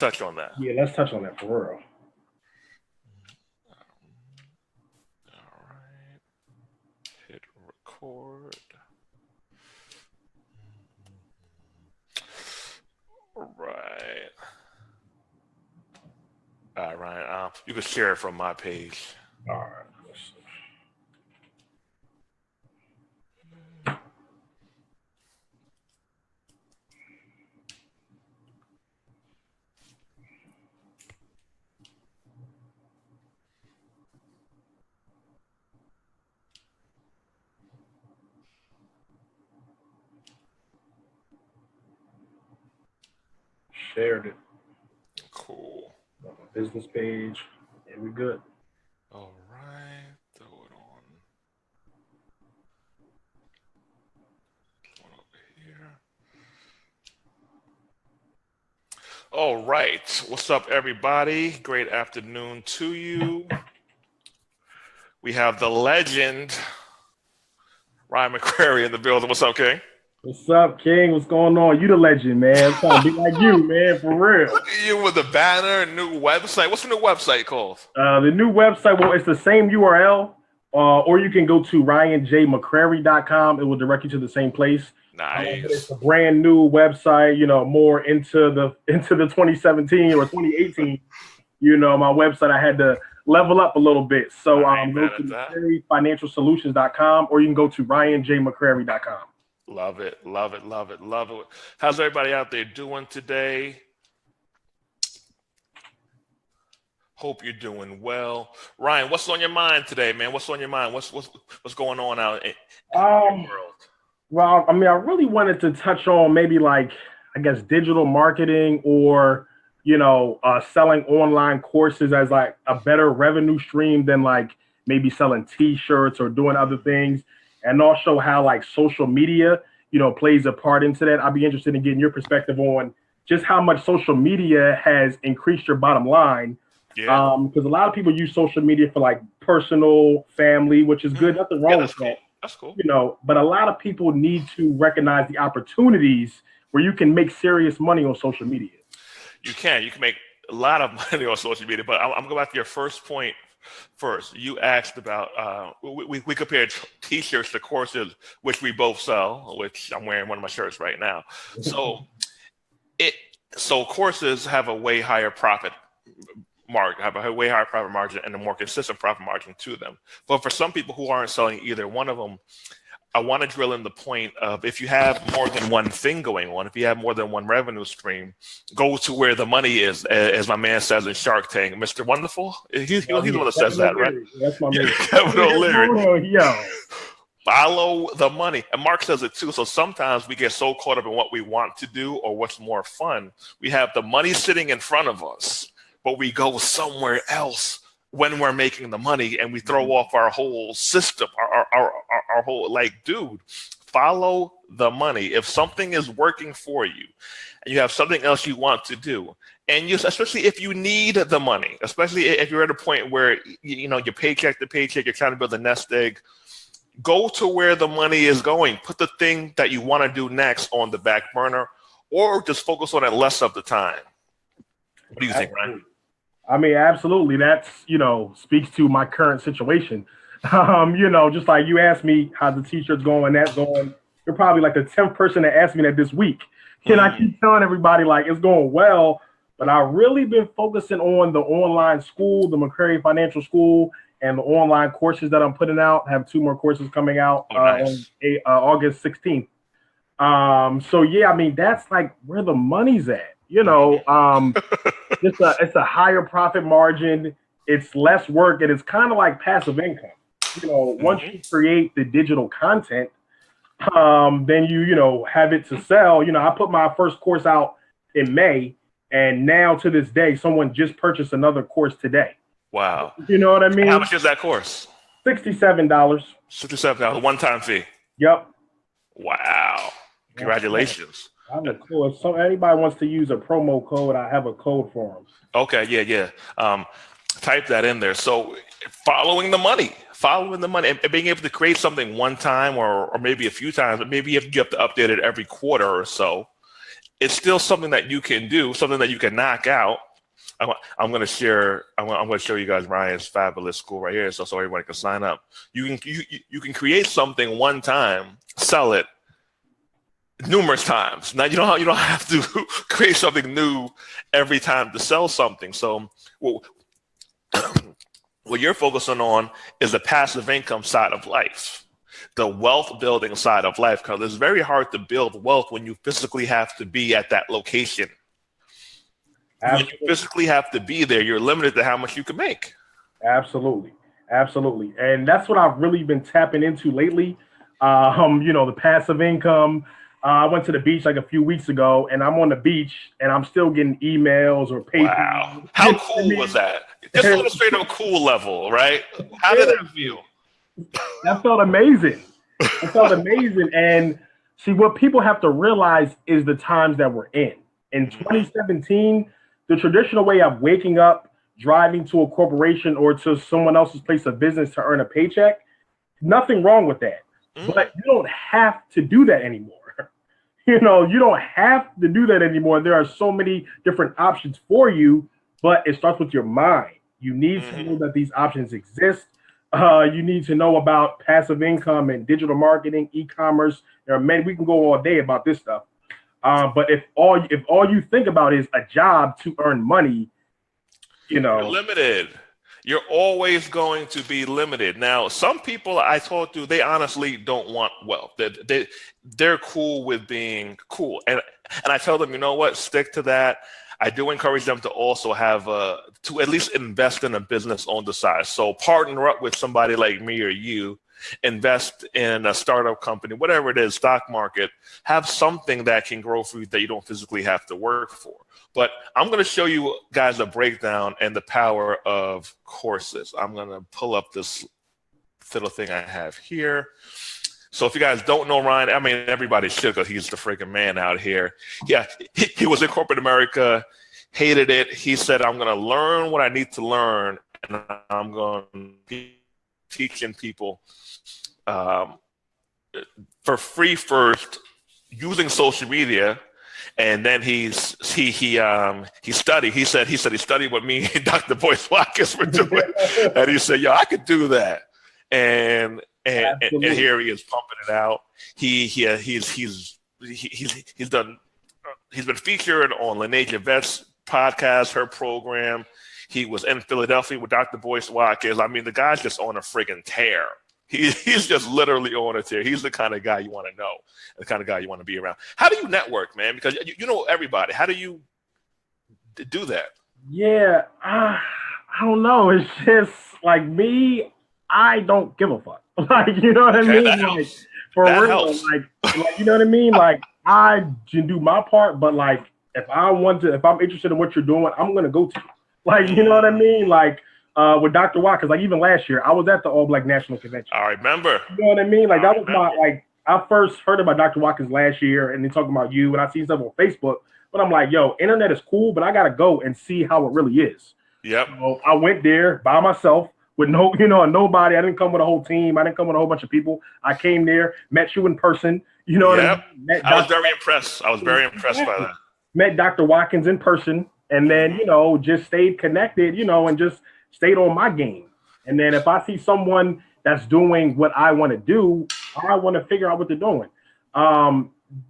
touch on that. Yeah, let's touch on that for real. All right. Hit record. All right. All right. You can share it from my page. All right. Shared it. Cool. On my business page. Yeah, we good. All right. Throw it on. One over here. All right. What's up, everybody? Great afternoon to you. We have the legend, Ryan McCrary, in the building. What's up, King? What's up, King? What's going on? You the legend, man. I'm trying to be like you, man, for real. Look at you with the banner, new website. What's the new website called? The new website, well, it's the same URL, or you can go to ryanjmccrary.com. It will direct you to the same place. Nice. It's a brand new website, more into the 2017 or 2018. My website, I had to level up a little bit. So go to McCraryFinancialSolutions.com, or you can go to ryanjmccrary.com. Love it, love it, love it, love it. How's everybody out there doing today? Hope you're doing well. Ryan, what's on your mind today, man? What's on your mind? What's going on out in the world? Well, I really wanted to touch on maybe digital marketing or, selling online courses as like a better revenue stream than maybe selling T-shirts or doing other things. And also how social media, plays a part into that. I'd be interested in getting your perspective on just how much social media has increased your bottom line. Yeah. Because a lot of people use social media for personal, family, which is good. Nothing wrong with that. That's cool. But a lot of people need to recognize the opportunities where you can make serious money on social media. You can make a lot of money on social media, but I'm going back to your first point. First, you asked about we compared T-shirts to courses, which we both sell, which I'm wearing one of my shirts right now. So courses have a way higher profit margin, and a more consistent profit margin to them. But for some people who aren't selling either one of them, I want to drill in the point of if you have more than one thing going on, if you have more than one revenue stream, go to where the money is, as my man says in Shark Tank, Mr. Wonderful. He's the one that says that, right? That's my man. Kevin O'Leary. Yo. Follow the money. And Mark says it too. So sometimes we get so caught up in what we want to do or what's more fun. We have the money sitting in front of us, but we go somewhere else when we're making the money, and we throw off our whole system, our whole, dude, follow the money. If something is working for you and you have something else you want to do, and especially if you need the money, especially if you're at a point where, you're paycheck to paycheck, you're trying to build a nest egg, go to where the money is going. Put the thing that you want to do next on the back burner, or just focus on it less of the time. What do you think, Ryan? Absolutely. That's, speaks to my current situation. Just like you asked me how the T-shirt's going, that's going. You're probably the 10th person that asked me that this week. And I keep telling everybody it's going well, but I've really been focusing on the online school, the McCrary Financial School, and the online courses that I'm putting out. I have 2 more courses coming out on August 16th. That's where the money's at. It's a higher profit margin. It's less work, and it's kind of like passive income. Once you create the digital content, then you have it to sell. I put my first course out in May, and now to this day, someone just purchased another course today. Wow. You know what I mean? How much is that course? $67. $67, one-time fee. Yep. Wow. Congratulations. If anybody wants to use a promo code, I have a code for them. Okay, yeah. Type that in there. So following the money, and being able to create something one time or maybe a few times, but maybe if you have to update it every quarter or so, it's still something that you can do, something that you can knock out. I'm going to share. I'm going to show you guys Ryan's fabulous school right here, so everyone can sign up. You can create something one time, sell it numerous times. Now you don't have to create something new every time to sell something. So what you're focusing on is the passive income side of life, the wealth building side of life, because it's very hard to build wealth when you physically have to be at that location. Absolutely. When you physically have to be there, you're limited to how much you can make. Absolutely. And that's what I've really been tapping into lately. The passive income. I went to the beach like a few weeks ago, and I'm on the beach, and I'm still getting emails or PayPal. Wow. How cool was that? Just on a straight up cool level, right? How did that feel? That felt amazing. And see, what people have to realize is the times that we're in. In 2017, the traditional way of waking up, driving to a corporation or to someone else's place of business to earn a paycheck, nothing wrong with that. But you don't have to do that anymore. You don't have to do that anymore. There are so many different options for you, but it starts with your mind. You need to know that these options exist. You need to know about passive income and digital marketing, e-commerce. There are many. We can go all day about this stuff. But if all you think about is a job to earn money, you're limited. You're always going to be limited. Now, some people I talk to, they honestly don't want wealth. They're cool with being cool, and I tell them, you know what, stick to that. I do encourage them to also have to at least invest in a business on the side. So partner up with somebody like me or you. Invest in a startup company, whatever it is, stock market, have something that can grow for you that you don't physically have to work for. But I'm going to show you guys a breakdown and the power of courses. I'm going to pull up this little thing I have here. So if you guys don't know Ryan, I mean, everybody should, because he's the freaking man out here. Yeah, he was in corporate America, hated it. He said, I'm going to learn what I need to learn, and I'm going to be teaching people for free first, using social media, and then he studied. He said he studied what me and Dr. Boyce Watkins were doing, and he said, "Yo, I could do that." And here he is pumping it out. He's been featured on Lene Javet's podcast, her program. He was in Philadelphia with Dr. Boyce Watkins. I mean, the guy's just on a friggin' tear. He's just literally on a tear. He's the kind of guy you want to know, the kind of guy you want to be around. How do you network, man? Because you know everybody. How do you do that? Yeah, I don't know. It's just like me. I don't give a fuck. Like, you know what I mean? Like, for that real. Helps. Like, you know what I mean? Like, I can do my part, but like, if I'm interested in what you're doing, I'm gonna go to you. Like, you know what I mean? Like, with Dr. Watkins, like even last year, I was at the All Black National Convention. I remember. You know what I mean? Like, that was I first heard about Dr. Watkins last year, and then talking about you, and I seen stuff on Facebook. But I'm like, yo, internet is cool, but I gotta go and see how it really is. Yep. So I went there by myself with nobody. I didn't come with a whole team. I didn't come with a whole bunch of people. I came there, met you in person. You know what I mean? I was very impressed. I was very impressed by that. Met Dr. Watkins in person, and then just stayed connected. And just stayed on my game. And then if I see someone that's doing what I want to do, I want to figure out what they're doing.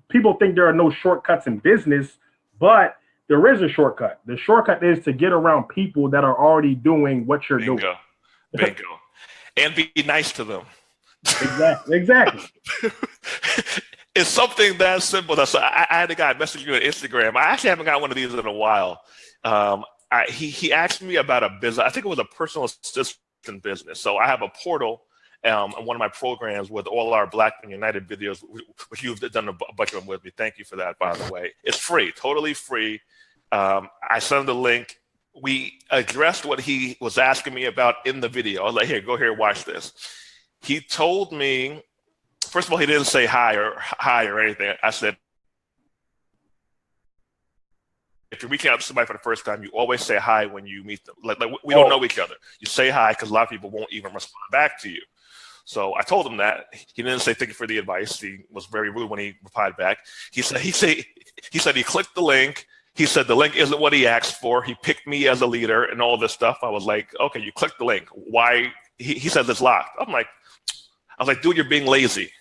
People think there are no shortcuts in business, but there is a shortcut. The shortcut is to get around people that are already doing what you're doing. Bingo. And be nice to them. Exactly. It's something that simple. So I had a guy message you on Instagram. I actually haven't got one of these in a while. He asked me about a business. I think it was a personal assistant business. So I have a portal in one of my programs with all our Black and United videos, which you've done a bunch of them with me. Thank you for that, by the way. It's free, totally free. I sent him the link. We addressed what he was asking me about in the video. I was like, here, go here, watch this. He told me, first of all, he didn't say hi or anything. I said, if you're reaching out to somebody for the first time, you always say hi when you meet them. Like we don't know each other. You say hi because a lot of people won't even respond back to you. So I told him that. He didn't say thank you for the advice. He was very rude when he replied back. He said he clicked the link. He said the link isn't what he asked for. He picked me as a leader and all this stuff. I was like, okay, you clicked the link. Why? He says it's locked. I was like, dude, you're being lazy.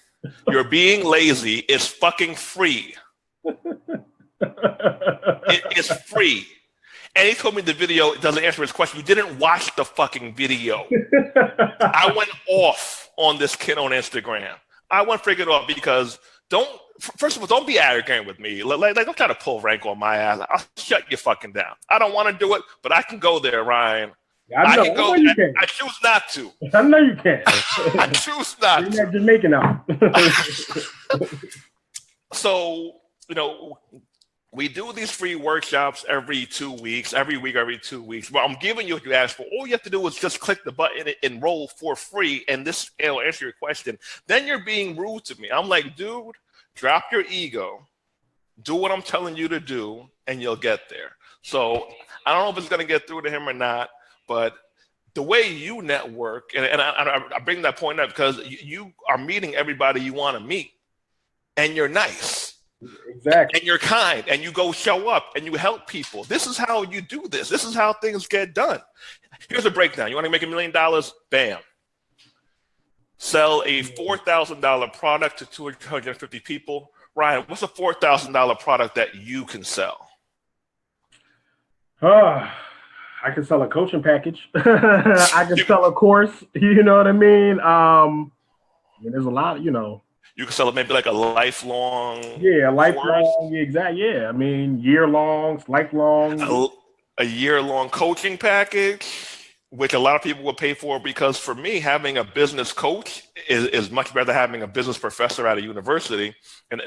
You're being lazy. It's fucking free. It's free. And he told me the video doesn't answer his question. You didn't watch the fucking video. I went off on this kid on Instagram. I went freaking off because first of all, don't be arrogant with me. Like, don't try to pull rank on my ass. I'll shut you fucking down. I don't want to do it, but I can go there, Ryan. I can go there. I choose not to. I know you can. I choose not to. You're not Jamaican now. So, we do these free workshops every 2 weeks, every week, every 2 weeks. Well, I'm giving you what you asked for. All you have to do is just click the button and enroll for free, and this will answer your question. Then you're being rude to me. I'm like, dude, drop your ego. Do what I'm telling you to do, and you'll get there. So I don't know if it's going to get through to him or not, but the way you network, and I bring that point up because you are meeting everybody you want to meet, and you're nice. Exactly. And you're kind, and you go show up, and you help people. This is how you do this. This is how things get done. Here's a breakdown. You want to make $1 million? Bam. Sell a $4,000 product to 250 people. Ryan, what's a $4,000 product that you can sell? I can sell a coaching package. I can sell a course. You know what I mean? There's a lot, You can sell it maybe like a lifelong. Yeah, lifelong. Exactly. Yeah, I mean, year-long, lifelong. A year-long coaching package, which a lot of people will pay for, because for me, having a business coach is much better than having a business professor at a university. And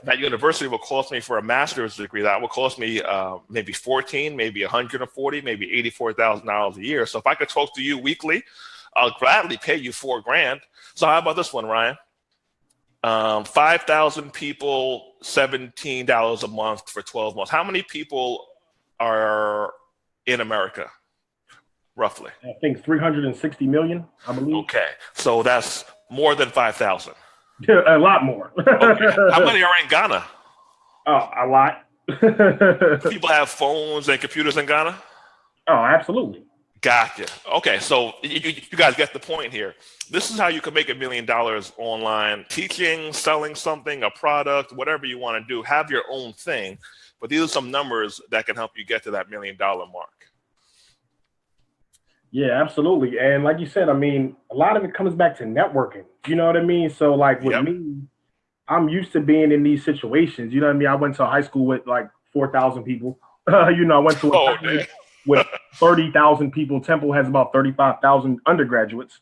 that university will cost me, for a master's degree, that will cost me maybe $14, maybe $140, maybe $84,000 a year. So if I could talk to you weekly, I'll gladly pay you $4,000. So how about this one, Ryan? 5,000 people, $17 a month for 12 months. How many people are in America, roughly? I think 360 million, I believe. Okay, so that's more than 5,000. A lot more. Okay. How many are in Ghana? Oh, a lot. People have phones and computers in Ghana? Oh, absolutely. Gotcha. Okay, so you guys get the point here. This is how you can make $1 million online. Teaching, selling something, a product, whatever you want to do. Have your own thing. But these are some numbers that can help you get to that $1 million mark. Yeah, absolutely. And like you said, I mean, a lot of it comes back to networking. You know what I mean? So like with me, I'm used to being in these situations. You know what I mean? I went to high school with like 4,000 people. I went to a with 30,000 people. Temple has about 35,000 undergraduates.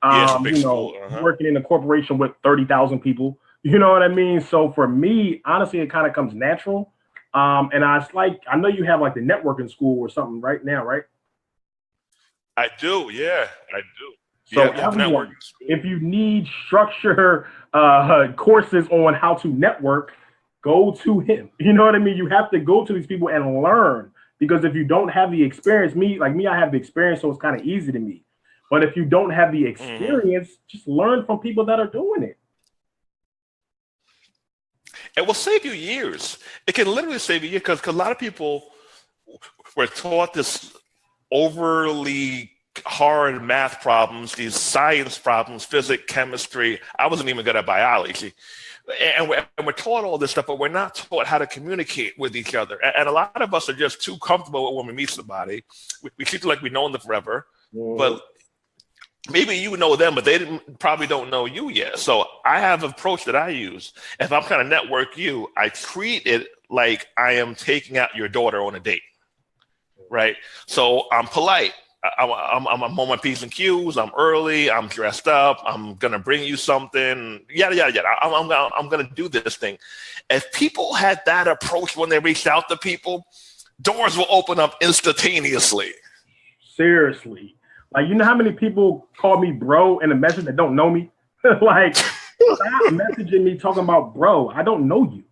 Working in a corporation with 30,000 people. You know what I mean? So for me, honestly, it kind of comes natural. And I know you have like the networking school or something right now, right? I do. Yeah, I do. So if you need structure courses on how to network, go to him. You know what I mean? You have to go to these people and learn. Because if you don't have the experience, I have the experience, so it's kind of easy to me. But if you don't have the experience, just learn from people that are doing it. It will save you years. It can literally save you years because a lot of people were taught this overly hard math problems, these science problems, physics, chemistry. I wasn't even good at biology. And we're taught all this stuff, but we're not taught how to communicate with each other. And a lot of us are just too comfortable when we meet somebody. We treat it like we've known them forever. But maybe you know them, but they probably don't know you yet. So I have an approach that I use. If I'm trying to network you, I treat it like I am taking out your daughter on a date, right? So I'm polite. I'm on my P's and Q's. I'm early. I'm dressed up. I'm going to bring you something. Yada, yada, yada. I'm going to do this thing. If people had that approach when they reached out to people, doors will open up instantaneously. Seriously. Like, you know how many people call me bro in a message that don't know me? Like, stop messaging me talking about bro. I don't know you.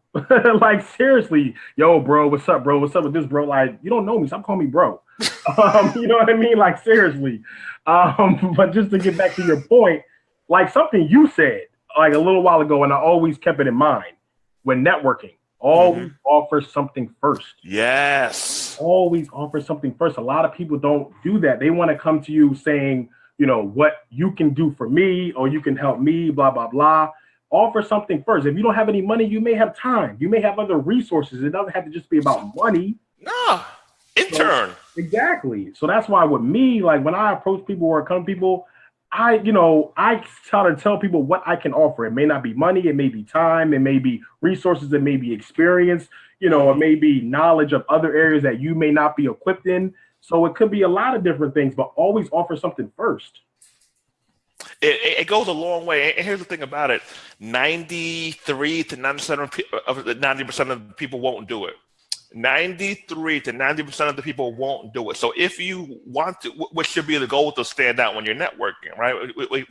Like, seriously. Yo, bro, what's up, bro? What's up with this, bro? Like, you don't know me. Stop calling me bro. You know what I mean? Like, seriously. But just to get back to your point, like something you said like a little while ago, and I always kept it in mind when networking. Always offer something first. Yes. Always offer something first. A lot of people don't do that. They want to come to you saying, you know, what you can do for me or you can help me, blah, blah, blah. Offer something first. If you don't have any money, you may have time. You may have other resources. It doesn't have to just be about money. No. Intern. So, exactly. So that's why with me, like when I approach people or come to people, I try to tell people what I can offer. It may not be money, it may be time, it may be resources, it may be experience, you know, it may be knowledge of other areas that you may not be equipped in. So it could be a lot of different things, but always offer something first. It goes a long way. And here's the thing about it: 93 to 97 of the 90% of the people won't do it. 93 to 90% of the people won't do it. So if you want to, what should be the goal to stand out when you're networking, right?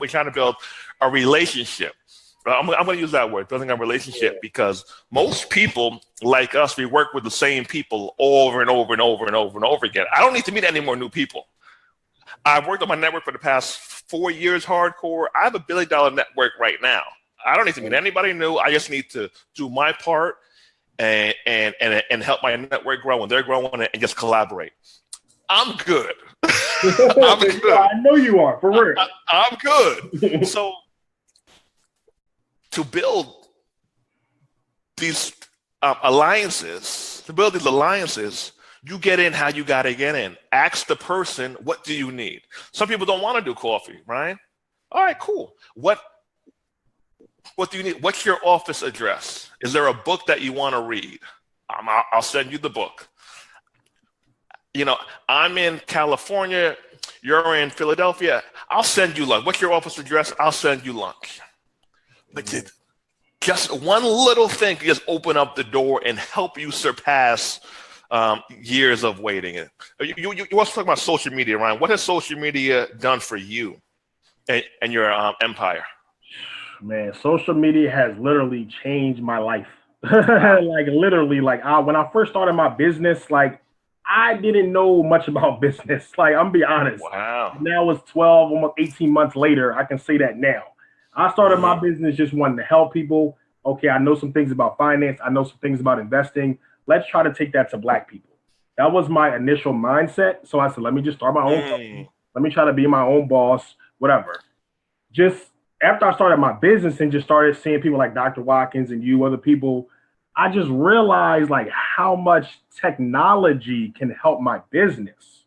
We're trying to build a relationship. I'm going to use that word, building a relationship, because most people like us, we work with the same people over and over and over and over and over again. I don't need to meet any more new people. I've worked on my network for the past 4 years hardcore. I have $1 billion network right now. I don't need to meet anybody new. I just need to do my part and help my network grow when they're growing and just collaborate. I'm good. I'm good. I know you are, for real. I'm good. So to build these alliances, you get in how you got to get in. Ask the person, what do you need? Some people don't want to do coffee, right? All right, cool. What do you need? What's your office address? Is there a book that you want to read? I'll send you the book. You know, I'm in California. You're in Philadelphia. I'll send you lunch. What's your office address? I'll send you lunch. But just one little thing can just open up the door and help you surpass years of waiting. You want to talk about social media, Ryan. What has social media done for you and your empire? Man, social media has literally changed my life. Like literally, like when I first started my business, like I didn't know much about business. Like I'm be honest. Wow. Now it's 12, almost 18 months later. I can say that now. I started my business just wanting to help people. Okay, I know some things about finance. I know some things about investing. Let's try to take that to Black people. That was my initial mindset. So I said, let me just start my own company. Let me try to be my own boss, whatever. Just after I started my business and just started seeing people like Dr. Watkins and you, other people, I just realized like how much technology can help my business.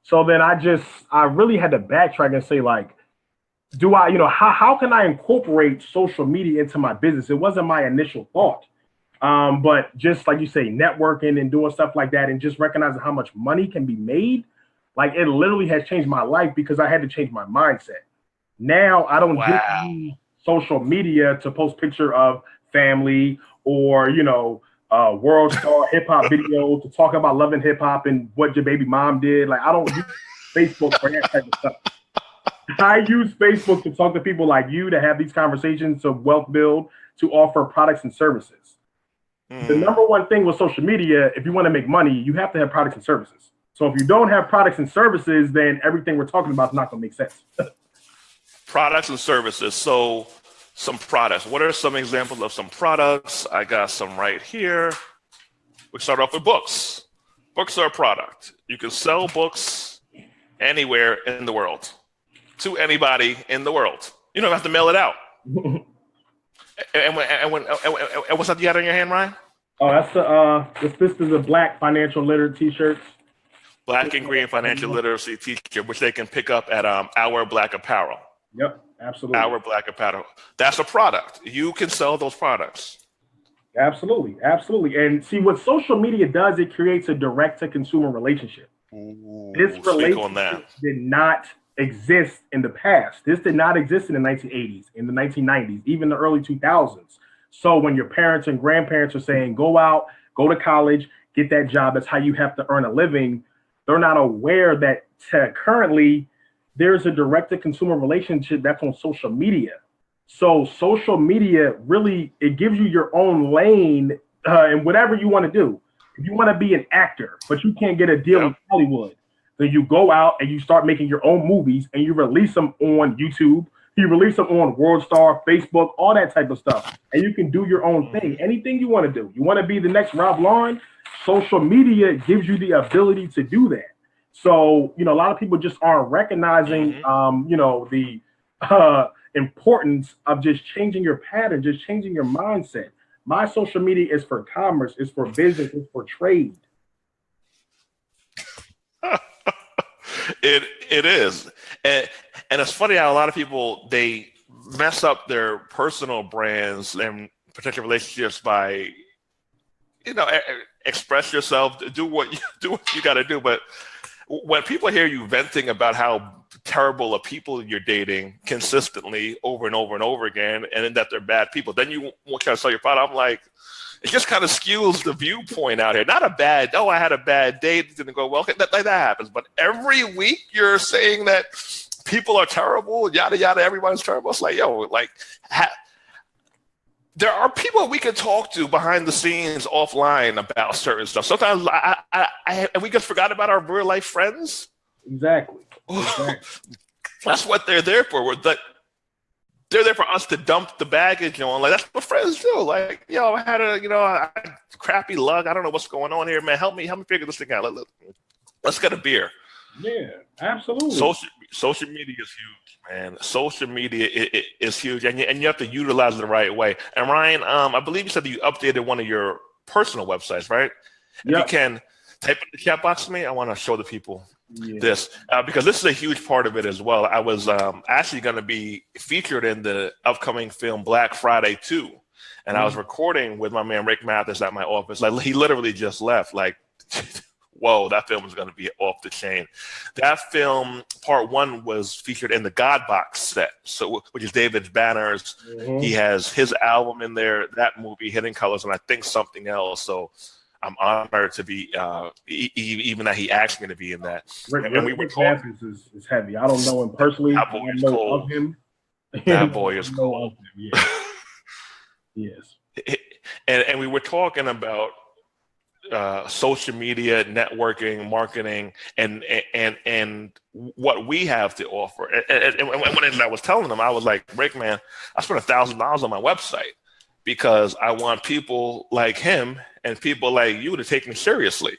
So then I really had to backtrack and say like, how can I incorporate social media into my business? It wasn't my initial thought. But just like you say, networking and doing stuff like that and just recognizing how much money can be made, like it literally has changed my life because I had to change my mindset. Now I don't just use social media to post picture of family or, world star hip hop video to talk about loving hip hop and what your baby mom did. Like I don't use Facebook for that type of stuff. I use Facebook to talk to people like you, to have these conversations, to wealth build, to offer products and services. The number one thing with social media, if you want to make money, you have to have products and services. So if you don't have products and services, then everything we're talking about is not going to make sense. Products and services. So some products. What are some examples of some products? I got some right here. We start off with books. Books are a product. You can sell books anywhere in the world to anybody in the world. You don't have to mail it out. And what's that you got in your hand, Ryan? Oh, that's this is a Black financial literacy t-shirt. Black and green financial literacy t-shirt, which they can pick up at Our Black Apparel. Yep, absolutely. Our Black Apparel. That's a product. You can sell those products. Absolutely. And see what social media does, it creates a direct-to-consumer relationship. This relationship did not exist in the past. This did not exist in the 1980s, in the 1990s, even the early 2000s. So when your parents and grandparents are saying, go out, go to college, get that job, that's how you have to earn a living, they're not aware that currently there's a direct-to-consumer relationship that's on social media. So social media really, it gives you your own lane in whatever you want to do. If you want to be an actor, but you can't get a deal in Hollywood, then you go out and you start making your own movies and you release them on YouTube, He released them on WorldStar, Facebook, all that type of stuff. And you can do your own thing. Anything you want to do. You want to be the next Rob Lauren? Social media gives you the ability to do that. So, a lot of people just aren't recognizing, the importance of just changing your pattern, just changing your mindset. My social media is for commerce, it's for business, it's for trade. It is. And it's funny how a lot of people, they mess up their personal brands and potential relationships by, express yourself, do what you got to do. But when people hear you venting about how terrible of people you're dating consistently over and over and over again, and that they're bad people, then you won't try to sell your product. I'm like, it just kind of skews the viewpoint out here. Not a bad, I had a bad date, it didn't go well. Okay, that happens. But every week you're saying that people are terrible, yada, yada, everybody's terrible. It's like, there are people we can talk to behind the scenes offline about certain stuff. Sometimes and we just forgot about our real life friends. Exactly. That's what they're there for. They're there for us to dump the baggage on. Like, that's what friends do. Like, I had a crappy luck. I don't know what's going on here, man. Help me figure this thing out. Let's get a beer. Yeah, absolutely. Social media is huge, man. Social media is huge, and you have to utilize it the right way. And Ryan, I believe you said that you updated one of your personal websites, right? If you can type in the chat box to me, I want to show the people this, because this is a huge part of it as well. I was actually going to be featured in the upcoming film Black Friday 2, and I was recording with my man Rick Mathis at my office. Like, he literally just left. Like, whoa, that film is going to be off the chain. That film, part 1, was featured in the God Box set, which is David Banner's. He has his album in there, that movie, Hidden Colors, and I think something else. So I'm honored to be, even that he asked me to be in that. And we were talking. Is heavy. I don't know him personally. That boy is cold. Of him. That boy is cold. Yes. And we were talking about social media, networking, marketing, and what we have to offer. And when I was telling them, I was like, Rick, man, I spent $1,000 on my website because I want people like him and people like you to take me seriously.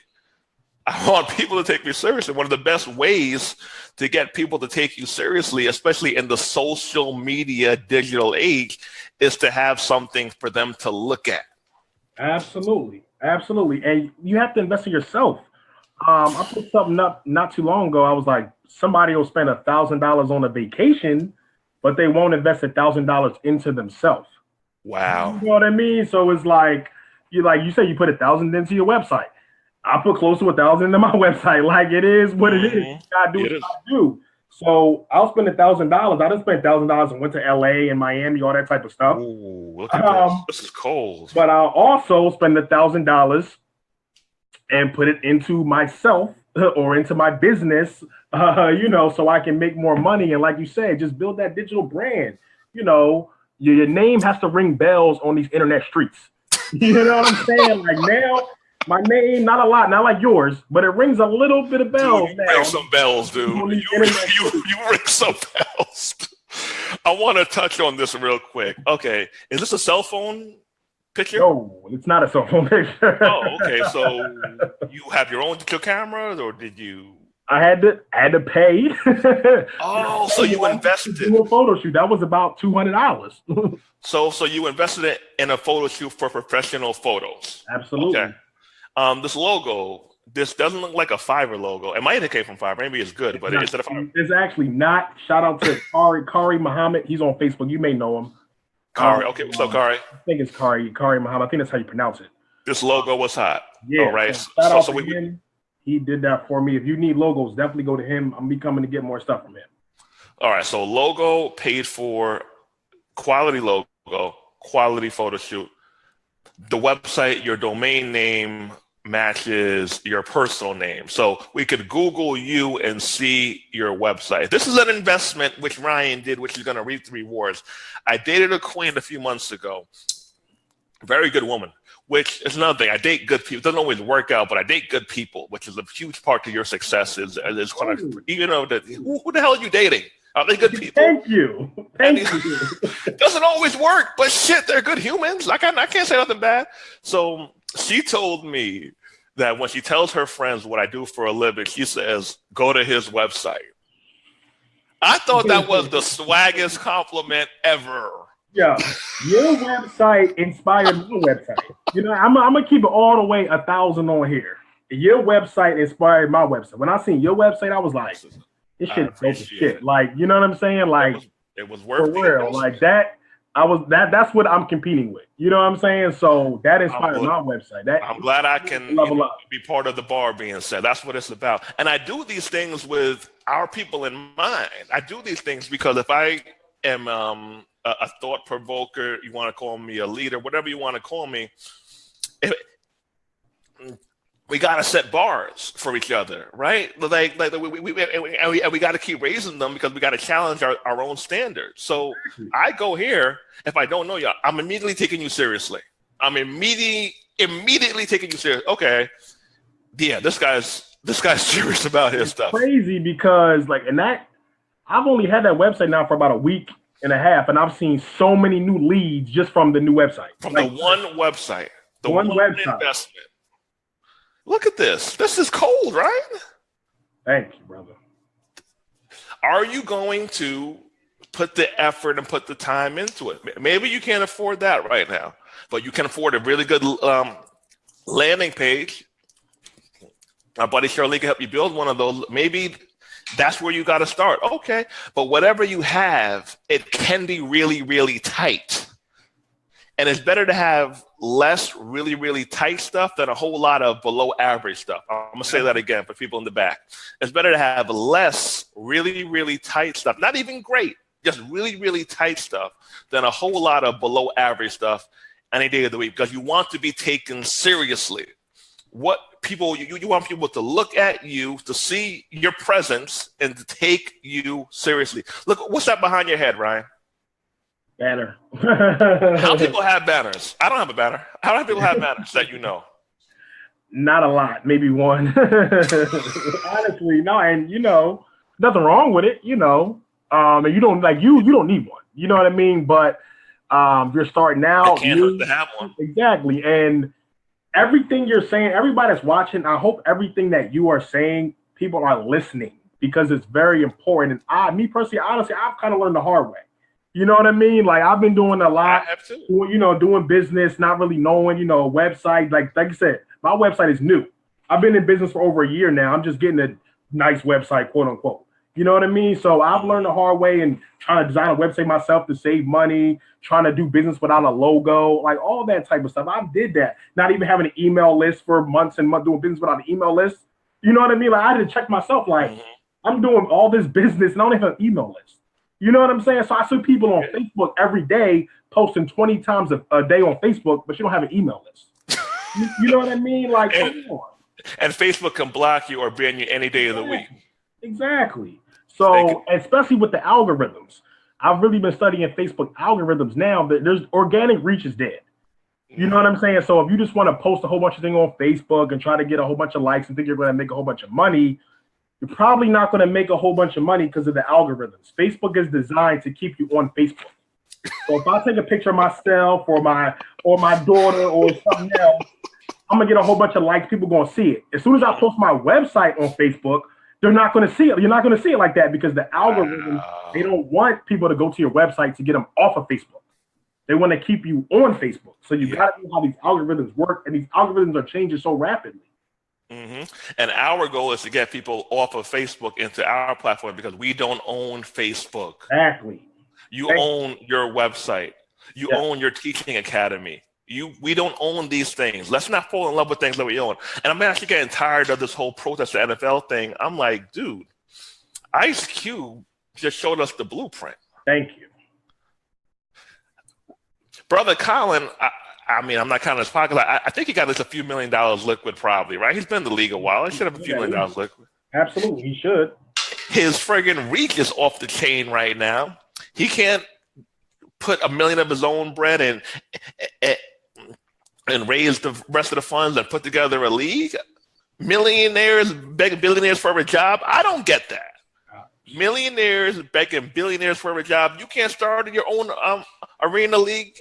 I want people to take me seriously. One of the best ways to get people to take you seriously, especially in the social media digital age, is to have something for them to look at. Absolutely. And you have to invest in yourself. I put something up not too long ago. I was like, somebody will spend $1,000 on a vacation, but they won't invest $1,000 into themselves. Wow. You know what I mean? So it's like you say you put $1,000 into your website. I put close to $1,000 into my website. Like, it is what it is. You gotta do what you gotta do. So I'll spend $1,000. I just spent $1,000 and went to LA and Miami, all that type of stuff. Ooh, look at this. This is cold. But I'll also spend $1,000 and put it into myself or into my business, so I can make more money. And like you said, just build that digital brand. Your name has to ring bells on these internet streets. You know what I'm saying? Like, now, my name, not a lot, not like yours, but it rings a little bit of bells. Dude, you ring some bells, dude. You ring some bells. I want to touch on this real quick. Okay, is this a cell phone picture? No, it's not a cell phone picture. Oh, okay. So you have your own digital cameras, or did you? I had to pay. Oh, so you invested in a photo shoot. That was about $200. So you invested in a photo shoot for professional photos. Absolutely. Okay. This logo, this doesn't look like a Fiverr logo. It might have came from Fiverr. Maybe it's good, but is it a Fiverr? It's actually not. Shout out to Kari Muhammad. He's on Facebook. You may know him. Kari. Okay, what's up, Kari? I think it's Kari Muhammad. I think that's how you pronounce it. This logo was hot. Yeah. All right. Shout out to him. He did that for me. If you need logos, definitely go to him. I'm coming to get more stuff from him. All right. So logo paid for, quality logo, quality photo shoot. The website, your domain name matches your personal name. So we could Google you and see your website. This is an investment which Ryan did, which is going to reap the rewards. I dated a queen a few months ago. Very good woman, which is another thing. I date good people. It doesn't always work out, but I date good people, which is a huge part of your success. Is kind of, who the hell are you dating? Are they good people? Thank you. Thank you. It doesn't always work, but shit, they're good humans. I can't say nothing bad. So she told me that when she tells her friends what I do for a living, she says, go to his website. I thought that was the swaggest compliment ever. Yeah, your website inspired my website. You know, I'm gonna keep it all the way 1,000 on here. Your website inspired my website. When I seen your website, I was like, this shit is dope as shit. Like, you know what I'm saying? Like, it was worth for real. Like that. That's what I'm competing with. You know what I'm saying? So that inspired my website. I'm glad I can be part of the bar being said. That's what it's about. And I do these things with our people in mind. I do these things because if I am a thought provoker, you want to call me a leader, whatever you want to call me, we got to set bars for each other, right? Like we got to keep raising them because we got to challenge our own standards. So I go here, if I don't know you, I'm immediately taking you seriously. I'm immediately taking you serious. Okay, yeah, this guy's serious about his stuff. Crazy because I've only had that website now for about a week and a half, and I've seen so many new leads just from the new website. From the one website, the one investment. Look at this. This is cold, right? Thank you, brother. Are you going to put the effort and put the time into it? Maybe you can't afford that right now, but you can afford a really good landing page. My buddy Shirley can help you build one of those. Maybe that's where you got to start. Okay. But whatever you have, it can be really, really tight. And it's better to have less really, really tight stuff than a whole lot of below average stuff. I'm going to say that again for people in the back. It's better to have less really, really tight stuff, not even great, just really, really tight stuff than a whole lot of below average stuff any day of the week because you want to be taken seriously. What people, you want people to look at you, to see your presence and to take you seriously. Look, what's that behind your head, Ryan? Banner. How people have banners? I don't have a banner. How many people have banners that you know? Not a lot, maybe one. Honestly, no, and nothing wrong with it, and you don't you don't need one. You know what I mean? But you're starting out. It can't hurt to have one. Exactly, and everything you're saying, everybody that's watching, I hope everything that you are saying, people are listening because it's very important. And me personally, honestly, I've kind of learned the hard way. You know what I mean? Like I've been doing a lot, I have too. Doing business, not really knowing, website. Like you said, my website is new. I've been in business for over a year now. I'm just getting a nice website, quote unquote. You know what I mean? So I've learned the hard way and trying to design a website myself to save money, trying to do business without a logo, like all that type of stuff. I did that. Not even having an email list for months and months, doing business without an email list. You know what I mean? Like I had to check myself, like I'm doing all this business and I don't even have an email list. You know what I'm saying? So I see people on Facebook every day posting 20 times a day on Facebook, but you don't have an email list. You know what I mean? Like, come on. And Facebook can block you or ban you any day of the week. Exactly. So, especially with the algorithms, I've really been studying Facebook algorithms now. That there's organic reach is dead. You know what I'm saying? So if you just want to post a whole bunch of things on Facebook and try to get a whole bunch of likes and think you're going to make a whole bunch of money, you're probably not going to make a whole bunch of money because of the algorithms. Facebook is designed to keep you on Facebook. So if I take a picture of myself or my daughter or something else, I'm going to get a whole bunch of likes. People going to see it. As soon as I post my website on Facebook, they're not going to see it. You're not going to see it like that because the algorithms, they don't want people to go to your website to get them off of Facebook. They want to keep you on Facebook. So you got to know how these algorithms work, and these algorithms are changing so rapidly. And our goal is to get people off of Facebook into our platform because we don't own Facebook. Exactly. You own your website. You own your teaching academy. We don't own these things. Let's not fall in love with things that we own. And I'm actually getting tired of this whole protest the NFL thing. I'm like, dude, Ice Cube just showed us the blueprint. Thank you. Brother Colin, I mean, I'm not counting his pocket. I think he got us a few $1 million liquid probably, right? He's been in the league a while. He should have a few $1 million liquid. Absolutely, he should. His friggin' reach is off the chain right now. He can't put $1 million of his own bread and raise the rest of the funds and put together a league. Millionaires begging billionaires for a job. I don't get that. millionaires begging billionaires for a job. You can't start in your own arena league.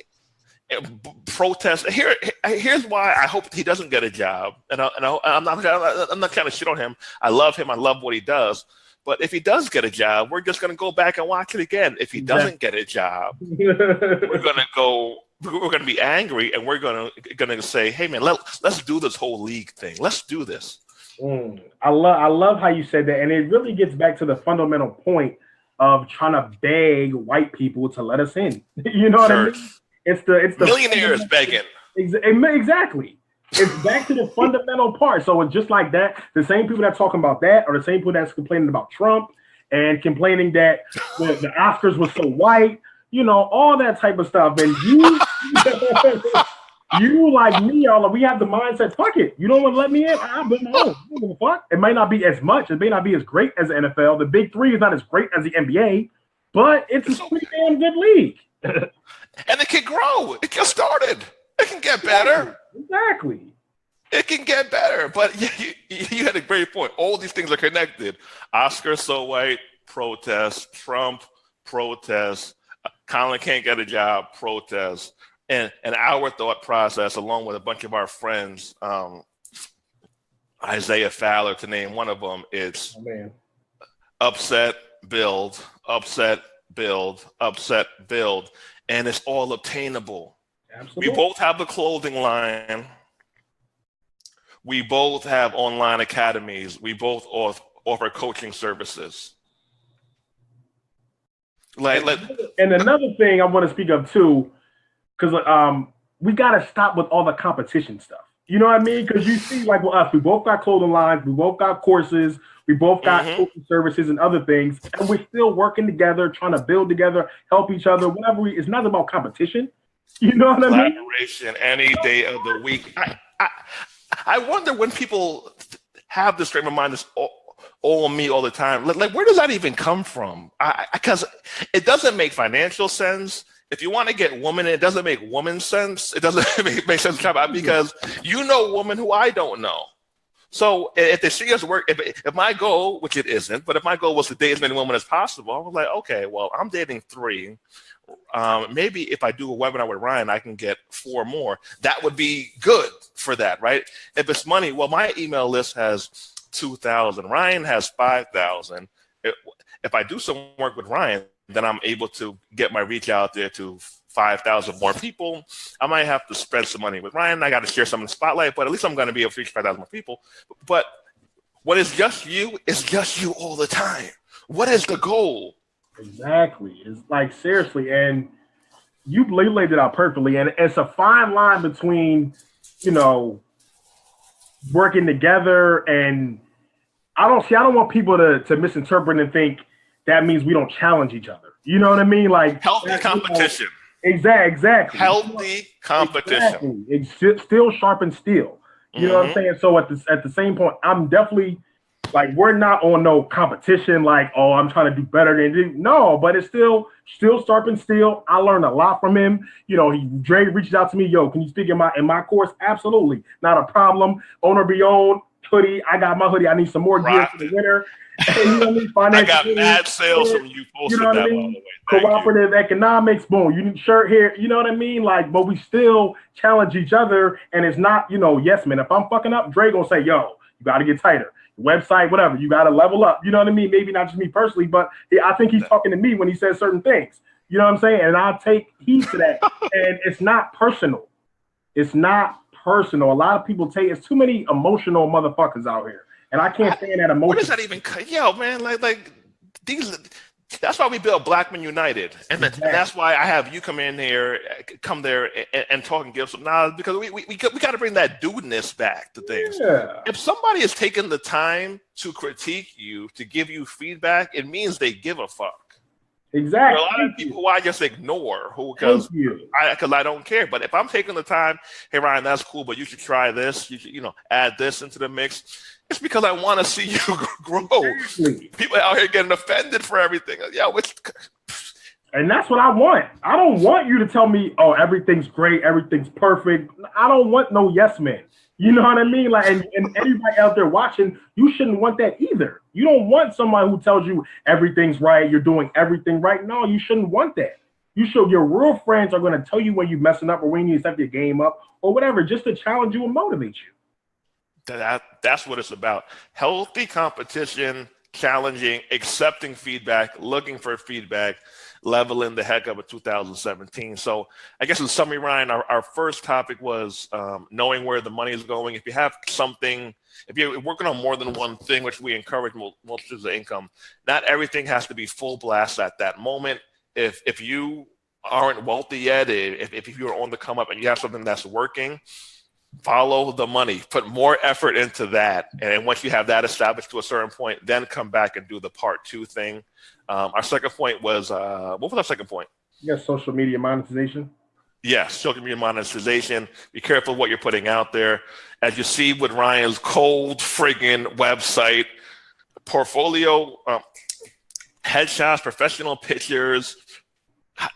Protest. Here's why I hope he doesn't get a job. And I'm not trying to shit on him. I love him. I love what he does. But if he does get a job, we're just going to go back and watch it again. If he doesn't get a job, we're going to go. We're going to be angry, and we're going to say, "Hey, man, let's do this whole league thing. Let's do this." I love how you said that, and it really gets back to the fundamental point of trying to beg white people to let us in. You know what I mean? It's the millionaires begging. Exactly. It's back to the fundamental part. So it's just like that. The same people that talking about that are the same people that's complaining about Trump and complaining that the Oscars were so white. You know, all that type of stuff. And you like me, we have the mindset, fuck it. You don't want to let me in? I'll be my own. I don't give a fuck. It might not be as much. It may not be as great as the NFL. The Big Three is not as great as the NBA, but it's a pretty damn good league. And it can grow. It just started. It can get better. Exactly. It can get better. But you had a great point. All these things are connected. Oscar so white, protest. Trump, protest. Colin can't get a job, protest. And our thought process, along with a bunch of our friends, Isaiah Fowler, to name one of them, it's upset, build, upset, build, upset, build. And it's all obtainable. Absolutely. We both have a clothing line. We both have online academies. We both offer coaching services. And another thing I want to speak of too, because we got to stop with all the competition stuff. You know what I mean? Because you see, like with us, we both got clothing lines, we both got courses, we both got coaching services and other things, and we're still working together, trying to build together, help each other. Whatever. It's not about competition. You know what I mean? Collaboration any day of the week. I wonder when people have this frame of mind, this all me all the time. Like, where does that even come from? Because it doesn't make financial sense. If you want to get woman, it doesn't make woman sense. It doesn't make sense because you know woman who I don't know. So if they see us work, if my goal, which it isn't, but if my goal was to date as many women as possible, I was like, okay, well, I'm dating 3. Maybe if I do a webinar with Ryan, I can get 4 more. That would be good for that, right? If it's money, well, my email list has 2,000. Ryan has 5,000. If I do some work with Ryan, then I'm able to get my reach out there to 5,000 more people. I might have to spend some money with Ryan. I got to share some in the spotlight, but at least I'm going to be able to reach 5,000 more people. But when it's just you all the time. What is the goal? Exactly. It's like, seriously, and you laid it out perfectly. And it's a fine line between, working together, and I don't want people to misinterpret and think that means we don't challenge each other. You know what I mean? Like healthy competition. Exactly. Healthy competition. Exactly. It's still sharpens steel. You know what I'm saying? So at the same point, I'm definitely like, we're not on no competition. Like, oh, I'm trying to do better than you. No, but it's still sharpens steel. I learned a lot from him. Dre reached out to me. Yo, can you speak in my course? Absolutely, not a problem. Owner be owned hoodie. I got my hoodie. I need some more gear for the winter. I got mad sales from you posted that, by the way. Cooperative economics, boom, you need shirt here, you know what I mean? Like, but we still challenge each other, and it's not, yes, man, if I'm fucking up, Dre gonna say, yo, you gotta get tighter. Website, whatever, you gotta level up. You know what I mean? Maybe not just me personally, but I think he's talking to me when he says certain things. You know what I'm saying? And I take heed to that. And it's not personal. It's not personal. A lot of people it's too many emotional motherfuckers out here. And I can't stand that emotion. What does that even? Yo, man, like these. That's why we built Black Men United, and that's why I have you come there and talk and give some knowledge, because we got to bring that dudeness back to things. Yeah. If somebody is taking the time to critique you, to give you feedback, it means they give a fuck. Exactly. There are a lot of people who I just ignore because I don't care. But if I'm taking the time, hey Ryan, that's cool, but you should try this. You should add this into the mix. It's because I want to see you grow. Exactly. People out here getting offended for everything. And that's what I want. I don't want you to tell me, oh, everything's great, everything's perfect. I don't want no yes men. You know what I mean? Like, and everybody out there watching, you shouldn't want that either. You don't want somebody who tells you everything's right, you're doing everything right. No, you shouldn't want that. You should. Your real friends are going to tell you when you're messing up or when you need to step your game up or whatever, just to challenge you and motivate you. That's what it's about. Healthy competition, challenging, accepting feedback, looking for feedback, leveling the heck up in 2017. So I guess in summary, Ryan, our first topic was knowing where the money is going. If you have something, if you're working on more than one thing, which we encourage most of the income, not everything has to be full blast at that moment. If you aren't wealthy yet, if you're on the come up and you have something that's working, follow the money, put more effort into that. And once you have that established to a certain point, then come back and do the part two thing. Our second point was, what was our second point? Yes, social media monetization. Yes, social media monetization. Be careful what you're putting out there. As you see with Ryan's cold friggin' website, portfolio, headshots, professional pictures,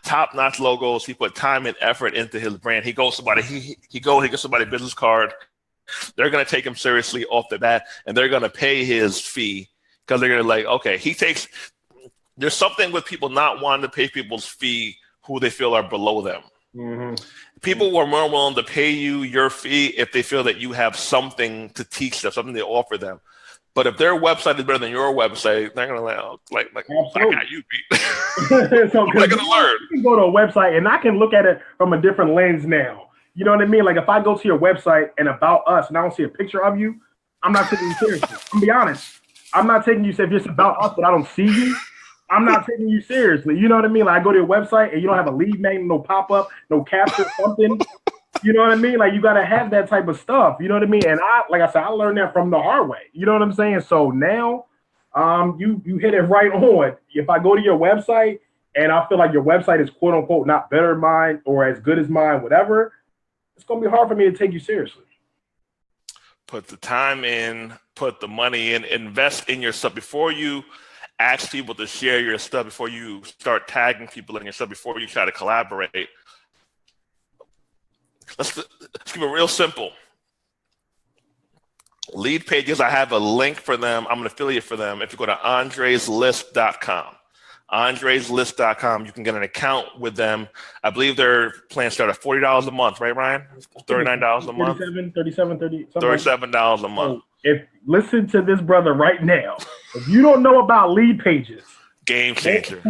top-notch logos. He put time and effort into his brand. He gets somebody a business card. They're going to take him seriously off the bat, and they're going to pay his fee because they're going to like, okay, there's something with people not wanting to pay people's fee who they feel are below them. Mm-hmm. People were more willing to pay you your fee if they feel that you have something to teach them, something to offer them. But if their website is better than your website, they're gonna like I got you beat. So what am I gonna learn? You can go to a website and I can look at it from a different lens now. You know what I mean? Like if I go to your website and about us and I don't see a picture of you, I'm not taking you seriously. I'm gonna be honest. I'm not taking you if it's about us, but I don't see you. I'm not taking you seriously. You know what I mean? Like I go to your website and you don't have a lead name, no pop up, no capture, something. You know what I mean? Like you got to have that type of stuff. You know what I mean? And like I said, I learned that from the hard way. You know what I'm saying? So now, you hit it right on. If I go to your website and I feel like your website is quote unquote not better than mine or as good as mine, whatever, it's gonna be hard for me to take you seriously. Put the time in, put the money in, invest in your stuff before you ask people to share your stuff, before you start tagging people in your stuff, before you try to collaborate. Let's keep it real simple. Lead pages, I have a link for them. I'm an affiliate for them. If you go to andreslist.com, andreslist.com, you can get an account with them. I believe their plans start at $40 a month, right, Ryan? $39 a month? $37 a month. Listen to this brother right now. If you don't know about lead pages, game changer.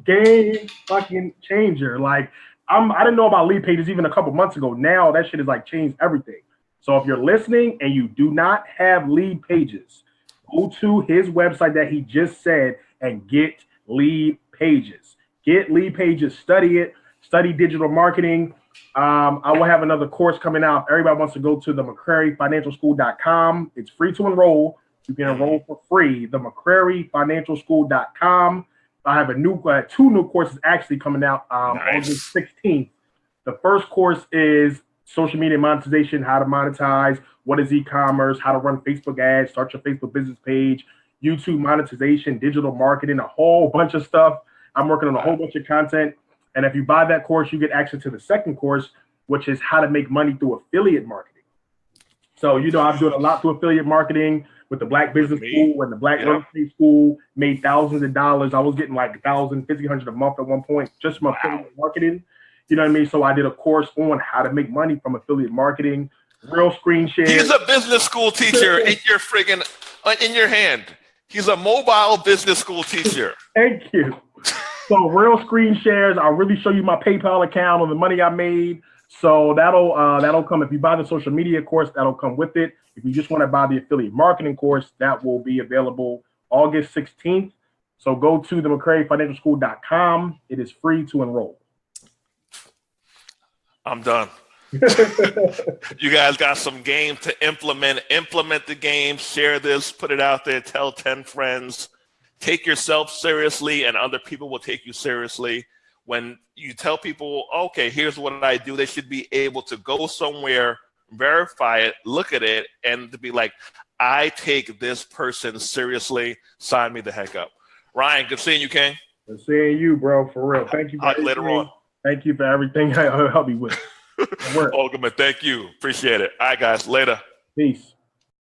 Game fucking changer. Like, I didn't know about lead pages even a couple months ago. Now that shit has like changed everything. So if you're listening and you do not have lead pages, go to his website that he just said and get lead pages. Get lead pages, study it, study digital marketing. I will have another course coming out. Everybody wants to go to the McCraryFinancialSchool.com. It's free to enroll. You can enroll for free. The McCraryFinancialSchool.com. I have two new courses actually coming out August 16th. The first course is social media monetization, how to monetize, what is e-commerce, how to run Facebook ads, start your Facebook business page, YouTube monetization, digital marketing, a whole bunch of stuff. I'm working on a whole bunch of content. And if you buy that course, you get access to the second course, which is how to make money through affiliate marketing. So, I'm doing a lot through affiliate marketing with the Black Business School and the Black Real Estate School, made thousands of dollars. I was getting like $1,000, $1,500 a month at one point just from affiliate marketing. You know what I mean? So I did a course on how to make money from affiliate marketing, real screen shares. He's a business school teacher in your hand. He's a mobile business school teacher. Thank you. So real screen shares. I'll really show you my PayPal account on the money I made. So that'll come. If you buy the social media course, that'll come with it. If you just want to buy the affiliate marketing course, that will be available August 16th. So go to the McCraryFinancialSchool.com. It is free to enroll. I'm done. You guys got some game to implement. Implement the game. Share this. Put it out there. Tell 10 friends. Take yourself seriously, and other people will take you seriously. When you tell people, okay, here's what I do, they should be able to go somewhere, verify it, look at it, and to be like, I take this person seriously. Sign me the heck up. Ryan, good seeing you, King. Good seeing you, bro, for real. Thank you for later on. Thank you for everything I help you with. Work. Olgaman, thank you. Appreciate it. All right, guys. Later. Peace.